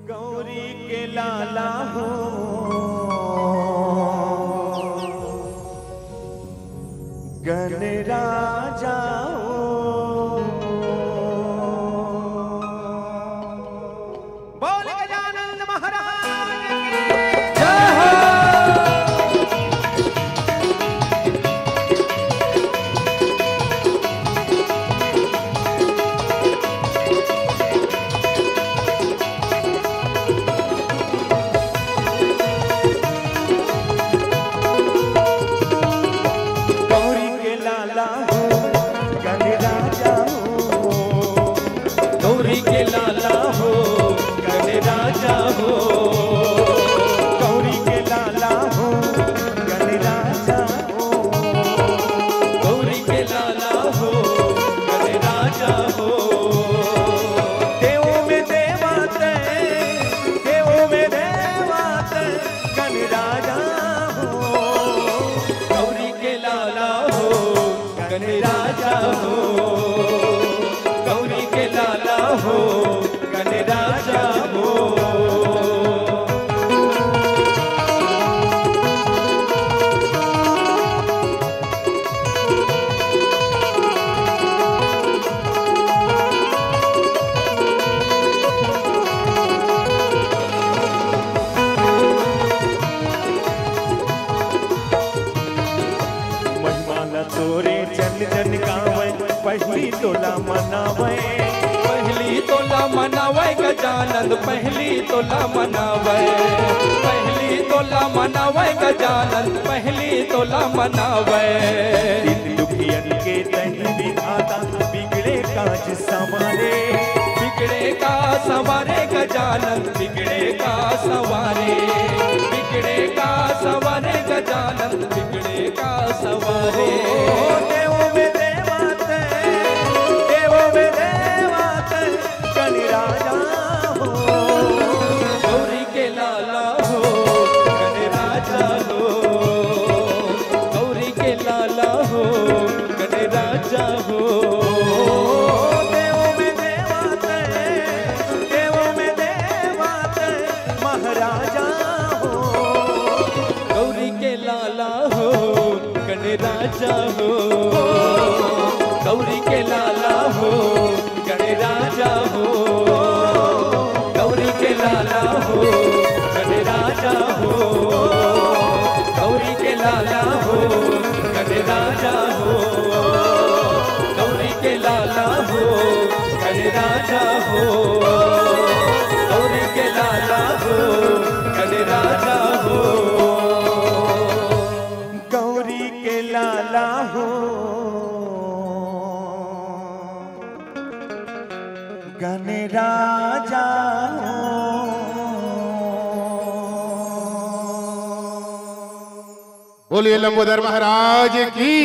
गौरी के लाला हो गणराजा हो। बोल गजानन महाराज की जय हो। गौरी के लाला हो गणराजा हो। गौरी के लाला हो गणराजा हो। गौरी के लाला हो गणराजा हो। देवों में देवाते देवों में देवाते गणराजा हो। गौरी के लाला हो गणराजा हो। गौरी के लाला हो गणराजा हो। महिमा न तोरे जन जन गावे पहली तोला मनावे। पहली तोला मनावे गजानन पहली तोला मनावे। पहली तोला मनावे गजानन पहली तोला मनावे। दिन दुखियन के तही विधाता बिगड़े काज संवारे। बिगड़े का सवारे गजानन बिगड़े का सवारे। बिगड़े का सवारे गजानन बिगड़े का सवारे। देवों में देवाते देवों में देवाते गणराजा हो। गौरी के लाला हो गणराजा हो। गौरी के लाला हो गणराजा हो। देवों में देवाते देवों में देवाते महाराजा हो। गौरी के लाला हो गणराजा हो। गौरी के लाला हो गणराजा हो। गौरी के लाला हो गणराजा हो। गौरी के लाला हो गणराजा हो। गौरी के लाला हो गणराजा हो। गौरी के लाला हो गणराजा हो। गौरी के लाला हो गणराजा हो। बोलिए लंबोदर महाराज की।